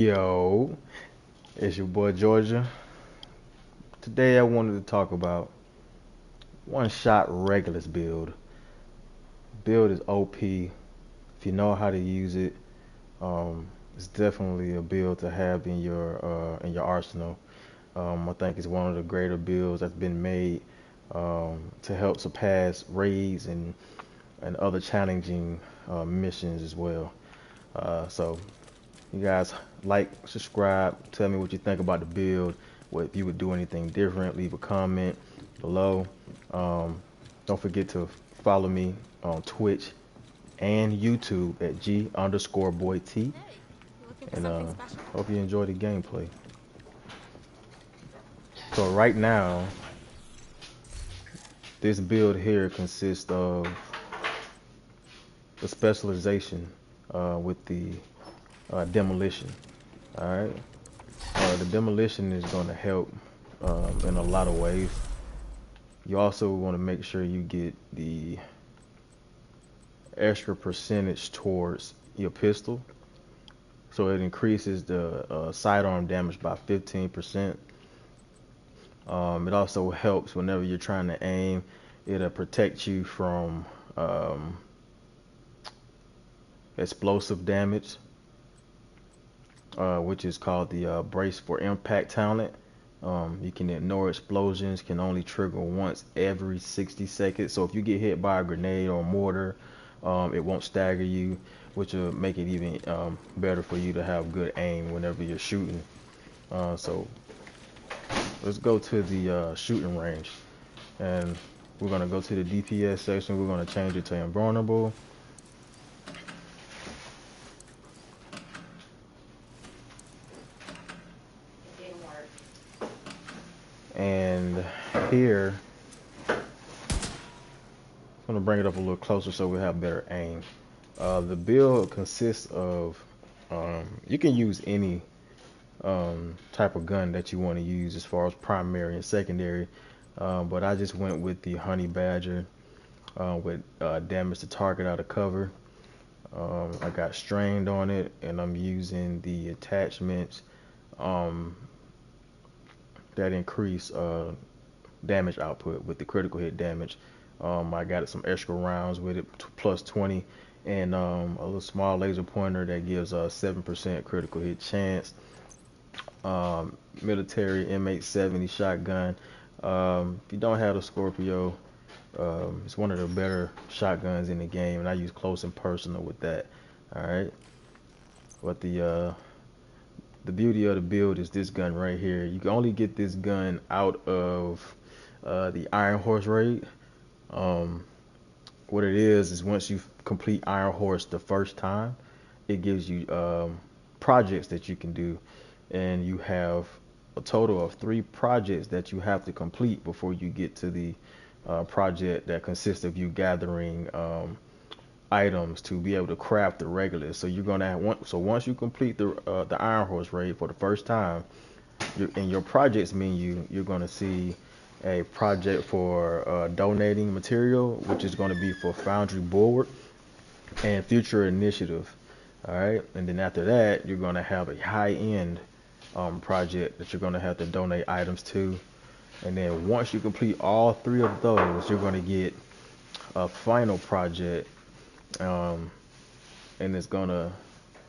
Yo, it's your boy Georgia. Today I wanted to talk about one shot Regulus build. Build is OP. If you know how to use it, it's definitely a build to have in your arsenal. I think it's one of the greater builds that's been made to help surpass raids and other challenging missions as well. So you guys like, subscribe, tell me what you think about the build, what if you would do anything different, leave a comment below. Um, don't forget to follow me on Twitch and YouTube at G_boy_T. And hope you enjoy the gameplay. So right now, this build here consists of the specialization with the demolition. All right. The demolition is going to help in a lot of ways. You also want to make sure you get the extra percentage towards your pistol. So it increases the sidearm damage by 15%. It also helps whenever you're trying to aim. It'll protect you from explosive damage, which is called the brace for impact talent. You can ignore explosions, can only trigger once every 60 seconds. So if you get hit by a grenade or a mortar, it won't stagger you, which will make it even better for you to have good aim whenever you're shooting. So let's go to the shooting range. And we're going to go to the DPS section. We're going to change it to invulnerable. And here, I'm going to bring it up a little closer so we have better aim. The build consists of, you can use any type of gun that you want to use as far as primary and secondary, but I just went with the Honey Badger with damage to target out of cover. I got strained on it, and I'm using the attachments that increase damage output with the critical hit damage. I got some extra rounds with it, plus 20, and a little small laser pointer that gives a 7% critical hit chance. Military M870 shotgun. If you don't have a Scorpio, it's one of the better shotguns in the game, and I use close and personal with that. All right, but the beauty of the build is this gun right here. You can only get this gun out of the Iron Horse raid. What it is once you complete Iron Horse the first time, it gives you projects that you can do, and you have a total of 3 projects that you have to complete before you get to the project that consists of you gathering items to be able to craft the Regulus. So you're gonna have so once you complete the Iron Horse raid for the first time, in your projects menu, you're gonna see a project for donating material, which is going to be for Foundry Bulwark and Future Initiative. All right, and then after that, you're going to have a high-end project that you're going to have to donate items to. And then once you complete all 3 of those, you're going to get a final project, and it's going to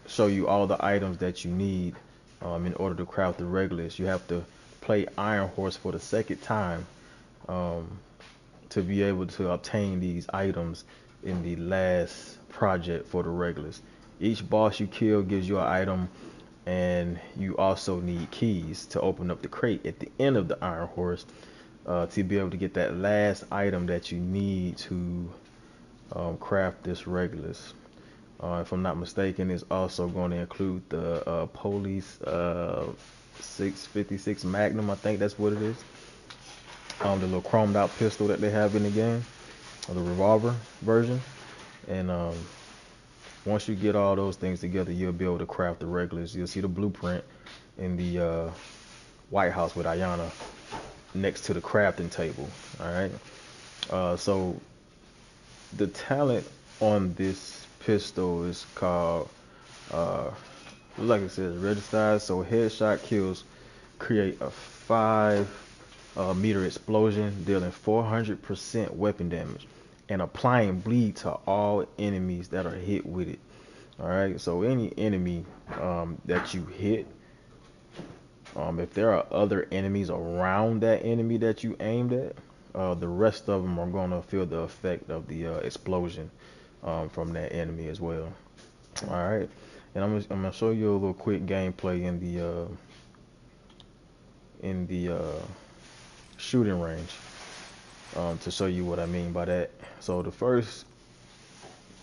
show you all the items that you need in order to craft the Regulus. You have to play Iron Horse for the second time to be able to obtain these items in the last project for the Regulus. Each boss you kill gives you an item, and you also need keys to open up the crate at the end of the Iron Horse to be able to get that last item that you need to craft this Regulus. If I'm not mistaken, it's also going to include the Police 656 Magnum. I think that's what it is. The little chromed out pistol that they have in the game, or the revolver version. And once you get all those things together, you'll be able to craft the Regulus. You'll see the blueprint in the White House with Ayana next to the crafting table. All right. So the talent on this pistol is called like I said, registized. So headshot kills create a 5 meter explosion, dealing 400% weapon damage and applying bleed to all enemies that are hit with it. All right. So any enemy that you hit, if there are other enemies around that enemy that you aimed at, the rest of them are going to feel the effect of the explosion from that enemy as well. All right, and I'm gonna show you a little quick gameplay in the shooting range to show you what I mean by that. So the first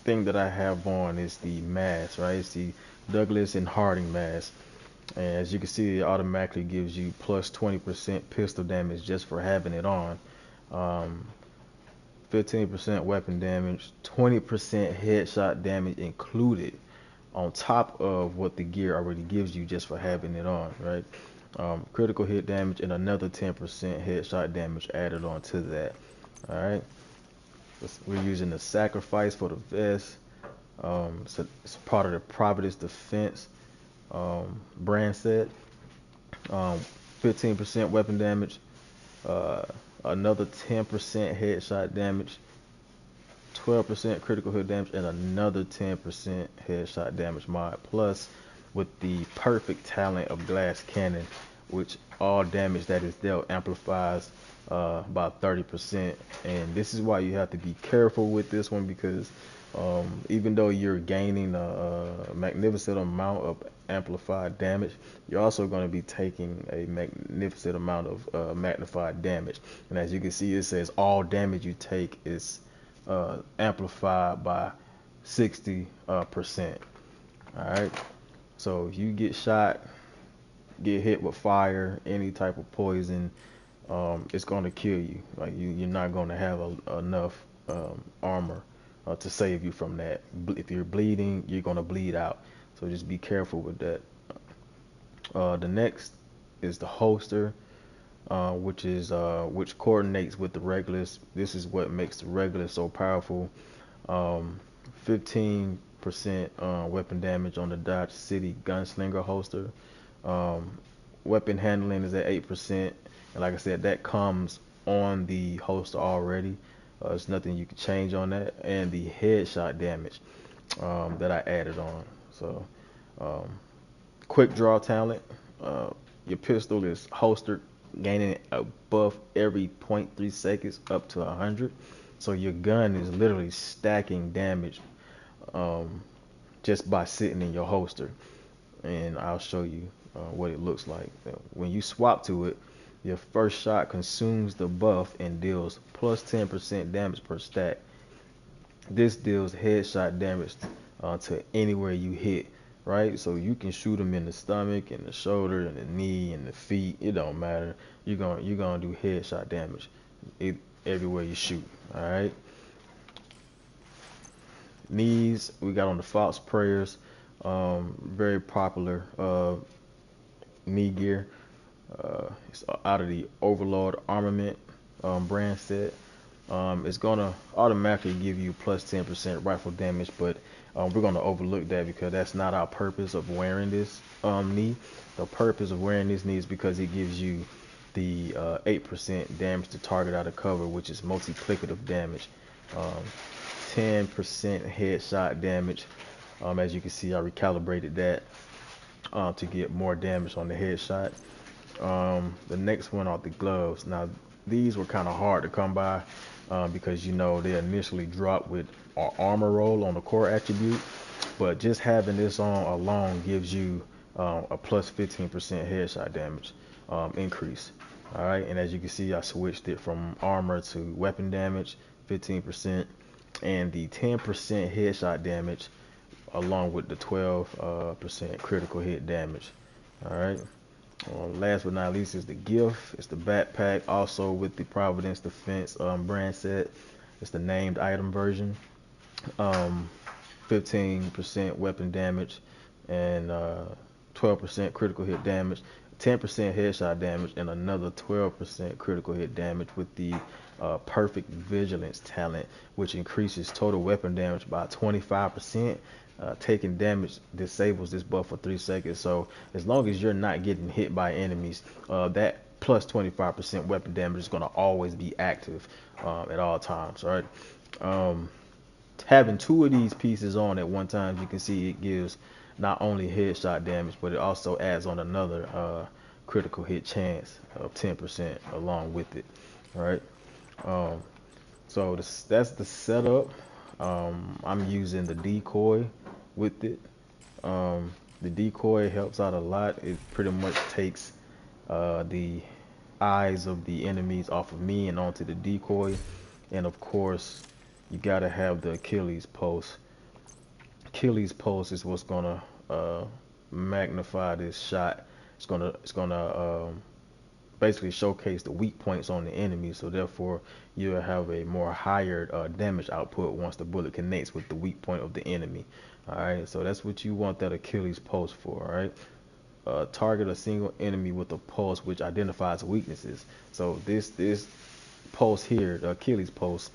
thing that I have on is the mask, right? It's the Douglas and Harding mask. And as you can see, it automatically gives you plus 20% pistol damage just for having it on. Um, 15% weapon damage, 20% headshot damage included on top of what the gear already gives you just for having it on, right? Critical hit damage and another 10% headshot damage added on to that. All right. We're using the sacrifice for the vest. So it's part of the Providence Defense brand set. Um, 15% weapon damage, uh, another 10% headshot damage, 12% critical hit damage, and another 10% headshot damage mod. Plus, with the perfect talent of glass cannon, which all damage that is dealt amplifies by 30%. And this is why you have to be careful with this one because even though you're gaining a magnificent amount of amplified damage, you're also going to be taking a magnificent amount of magnified damage. And as you can see, it says all damage you take is amplified by 60%. All right. So if you get shot, get hit with fire, any type of poison, it's going to kill you. Like you're not going to have enough armor to save you from that. If you're bleeding, you're going to bleed out. So just be careful with that. The next is the holster, which coordinates with the Regulus. This is what makes the Regulus so powerful. 15% weapon damage on the Dodge City Gunslinger holster. Um, Weapon handling is at 8%, and like I said, that comes on the holster already. There's nothing you can change on that, and the headshot damage that I added on. So, um, quick draw talent. Your pistol is holstered, gaining a buff every zero point 0.3 seconds up to 100. So your gun is literally stacking damage just by sitting in your holster. And I'll show you what it looks like. When you swap to it, your first shot consumes the buff and deals plus 10% damage per stack. This deals headshot damage to anywhere you hit, right? So you can shoot them in the stomach, in the shoulder, in the knee, in the feet. It don't matter. You're gonna do headshot damage everywhere you shoot. All right. Knees, we got on the Fox Prayers, very popular knee gear. It's out of the Overlord Armament brand set. It's gonna automatically give you plus 10% rifle damage, but we're gonna overlook that because that's not our purpose of wearing this knee. The purpose of wearing this knee is because it gives you the 8% damage to target out of cover, which is multiplicative damage. Um, 10% headshot damage. As you can see, I recalibrated that to get more damage on the headshot. The next one are the gloves. Now, these were kind of hard to come by because they initially dropped with our armor roll on the core attribute, but just having this on alone gives you a plus 15% headshot damage increase. All right, and as you can see, I switched it from armor to weapon damage, 15%, and the 10% headshot damage along with the 12% critical hit damage. All right. Last but not least is the gift. It's the backpack, also with the Providence Defense brand set. It's the named item version. 15% weapon damage and 12% critical hit damage. 10% headshot damage, and another 12% critical hit damage with the perfect vigilance talent, which increases total weapon damage by 25%. Taking damage disables this buff for 3 seconds. So as long as you're not getting hit by enemies, that plus 25% weapon damage is going to always be active at all times. All right. Having two of these pieces on at one time, you can see it gives not only headshot damage, but it also adds on another critical hit chance of 10% along with it. All right. Um, so that's the setup. I'm using the decoy with it. The decoy helps out a lot. It pretty much takes the eyes of the enemies off of me and onto the decoy. And of course, you gotta have the Achilles post. Achilles post is what's gonna magnify this shot. It's gonna basically showcase the weak points on the enemy. So therefore, you'll have a more higher damage output once the bullet connects with the weak point of the enemy. All right. So that's what you want that Achilles post for. All right. Target a single enemy with a pulse which identifies weaknesses. So this pulse here, the Achilles pulse,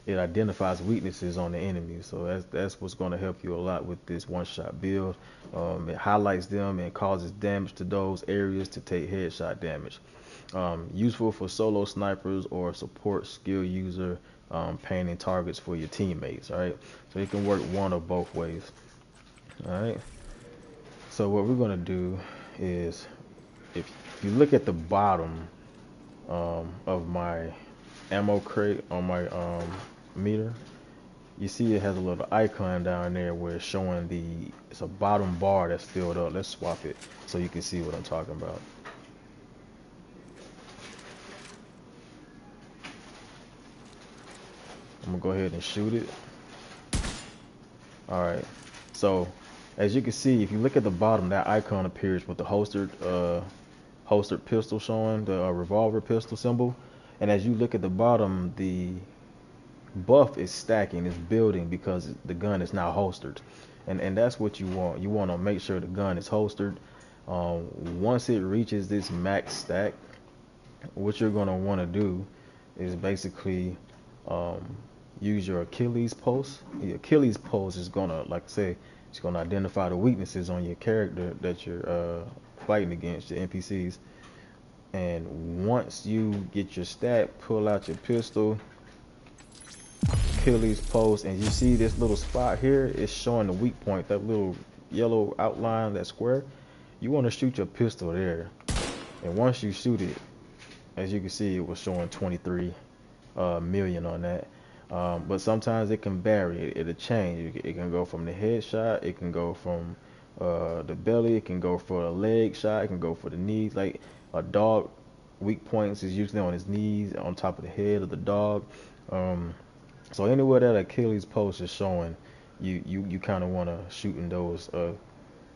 it identifies weaknesses on the enemy. So that's what's going to help you a lot with this one-shot build. It highlights them and causes damage to those areas to take headshot damage. Useful for solo snipers or support skill user, painting targets for your teammates. All right, so it can work one of both ways. All right. So what we're gonna do is, if you look at the bottom of my ammo crate on my meter, you see it has a little icon down there where it's showing it's a bottom bar that's filled up. Let's swap it so you can see what I'm talking about. I'm gonna go ahead and shoot it. All right. So as you can see, if you look at the bottom, that icon appears with the holstered pistol showing the revolver pistol symbol. And as you look at the bottom, the buff is stacking, it's building because the gun is now holstered. And that's what you want. You want to make sure the gun is holstered. Once it reaches this max stack, what you're going to want to do is basically use your Achilles pulse. The Achilles pulse is going to, like I say, it's going to identify the weaknesses on your character that you're fighting against, your NPCs. And once you get your stat, pull out your pistol, Achilles pulse, and you see this little spot here, it's showing the weak point, that little yellow outline, that square. You want to shoot your pistol there. And once you shoot it, as you can see, it was showing 23 million on that. But sometimes it can vary. It'll change. It can go from the headshot. It can go from the belly. It can go for a leg shot. It can go for the knees. Like a dog, weak points is usually on his knees, on top of the head of the dog. So anywhere that Achilles post is showing, you kind of want to shoot in those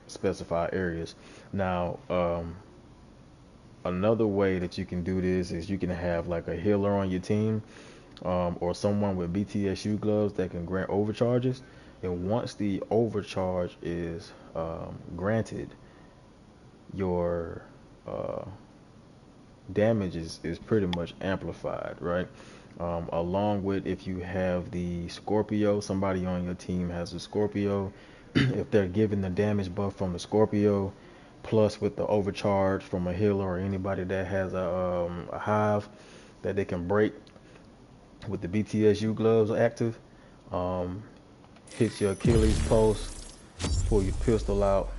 specified areas. Now, another way that you can do this is you can have like a healer on your team, or someone with BTSU gloves that can grant overcharges. And once the overcharge is granted, your damage is pretty much amplified, right? Along with, if you have the Scorpio, somebody on your team has a Scorpio, if they're given the damage buff from the Scorpio, plus with the overcharge from a healer or anybody that has a hive that they can break with the BTSU gloves active, hit your Achilles post, pull your pistol out,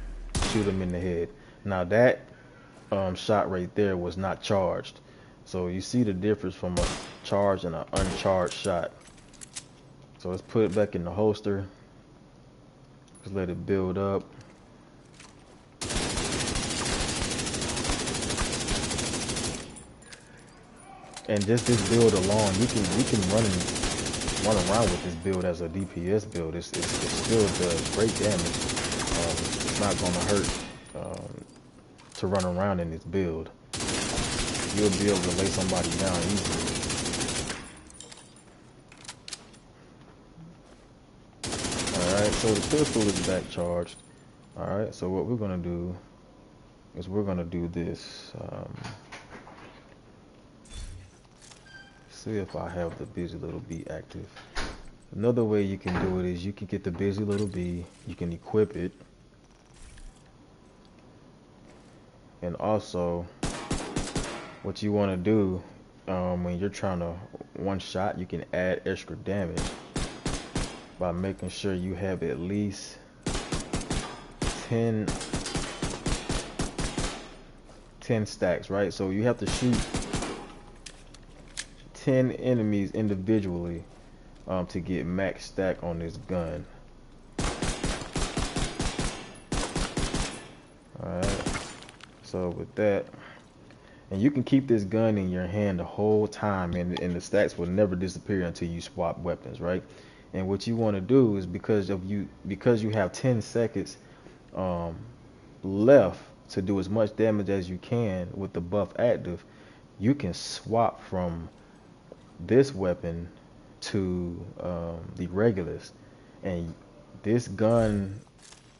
shoot them in the head. Now that shot right there was not charged. So you see the difference from a charged and an uncharged shot. So let's put it back in the holster. Just let it build up. And just this build alone, you can run around with this build as a DPS build. It still does great damage. It's not gonna hurt to run around in this build. You'll be able to lay somebody down easily. Alright, so the pistol is back charged. Alright, so what we're gonna do is we're gonna do this. See if I have the busy little bee active. Another way you can do it is you can get the busy little bee, you can equip it, and also what you want to do when you're trying to one shot, you can add extra damage by making sure you have at least 10 stacks, right? So you have to shoot 10 enemies individually to get max stack on this gun. Alright, so with that, and you can keep this gun in your hand the whole time, and the stacks will never disappear until you swap weapons, right? And what you want to do is because you have 10 seconds left to do as much damage as you can with the buff active, you can swap from this weapon to the Regulus, and this gun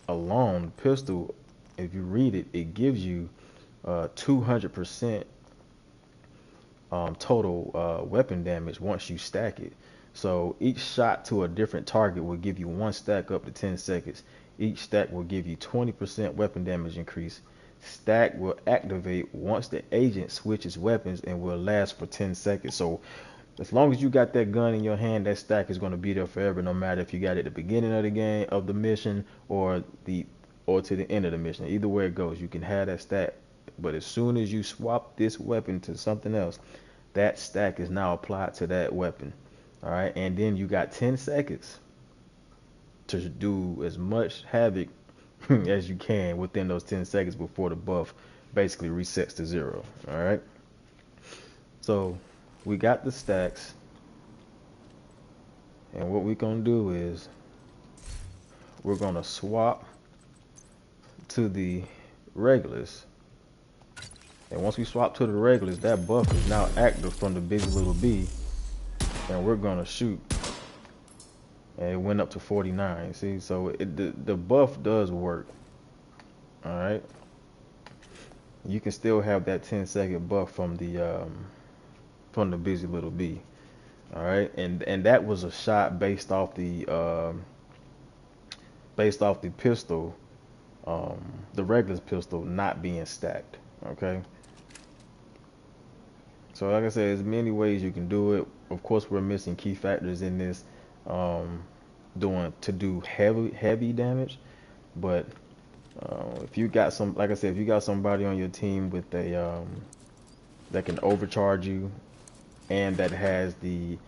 alone, pistol, if you read it, it gives you 200% total weapon damage once you stack it. So each shot to a different target will give you 1 stack up to 10 seconds. Each stack will give you 20% weapon damage increase. Stack will activate once the agent switches weapons and will last for 10 seconds. So as long as you got that gun in your hand, that stack is going to be there forever, no matter if you got it at the beginning of the game, of the mission, or to the end of the mission. Either way it goes, you can have that stack. But as soon as you swap this weapon to something else, that stack is now applied to that weapon. All right, and then you got 10 seconds to do as much havoc as you can within those 10 seconds before the buff basically resets to 0. All right, so we got the stacks, and what we're gonna do is we're gonna swap to the Regulus. And once we swap to the Regulus, that buff is now active from the busy little bee, and we're gonna shoot, and it went up to 49. See, so the buff does work. All right, you can still have that 10-second buff from the busy little bee. All right, and that was a shot based off the pistol, the Regulus pistol not being stacked. Okay. So like I said, there's many ways you can do it. Of course, we're missing key factors in this, to do heavy damage. But if you got like I said, if you got somebody on your team with a that can overcharge you, and that has the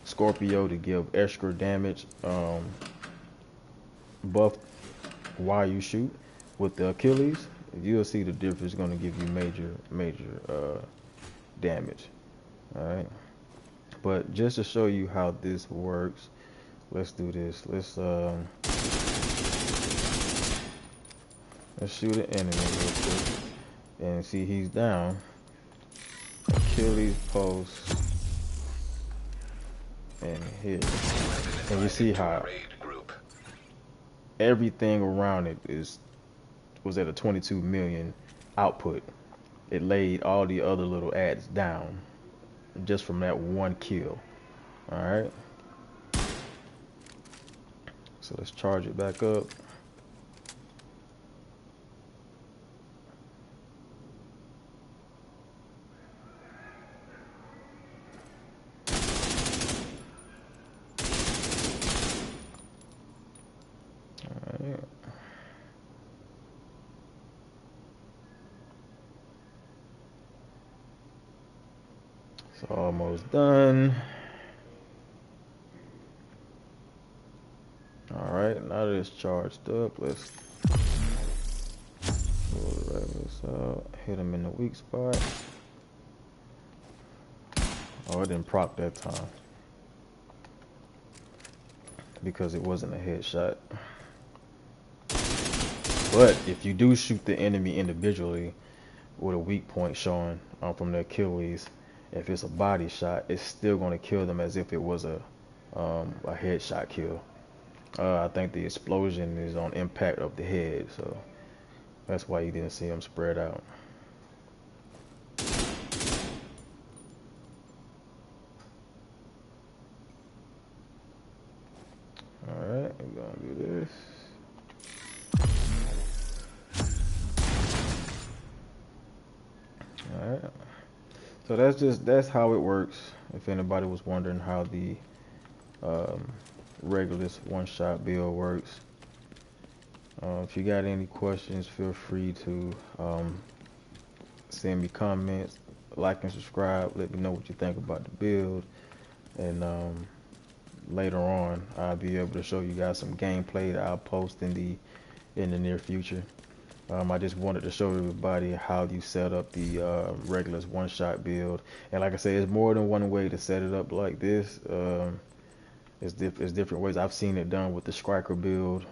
Scorpio to give extra damage buff while you shoot with the Achilles, you'll see the difference. Is going to give you major damage. All right, but just to show you how this works, let's do this. Let's shoot an enemy real quick and see he's down. Achilles post and hit, and you see how everything around it was at a 22 million output. It laid all the other little ads down just from that one kill. All right, so let's charge it back up. All right. It's almost done. All right, now that it's charged up, let's pull the Regulus out, hit him in the weak spot. Oh, it didn't proc that time because it wasn't a headshot. But if you do shoot the enemy individually with a weak point showing from the Achilles, if it's a body shot, it's still going to kill them as if it was a headshot kill. I think the explosion is on impact of the head, so That's why you didn't see them spread out. Alright, we're gonna do this. Alright. So that's how it works. If anybody was wondering how the um, Regulus one-shot build works. If you got any questions, feel free to send me comments, like and subscribe. Let me know what you think about the build, and later on I'll be able to show you guys some gameplay that I'll post in the near future. I just wanted to show everybody how you set up the Regulus one-shot build, and like I say, it's more than one way to set it up like this. It's different ways. I've seen it done with the Striker build,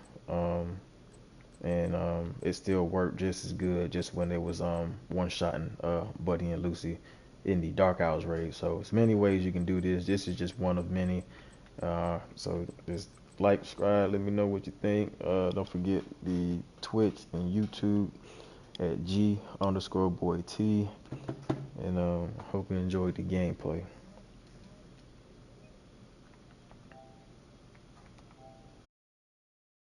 and it still worked just as good just when it was one-shotting Buddy and Lucy in the Dark Hours raid. So there's many ways you can do this. This is just one of many. So just like, subscribe, let me know what you think. Don't forget the Twitch and YouTube at G_boy_T, and hope you enjoyed the gameplay.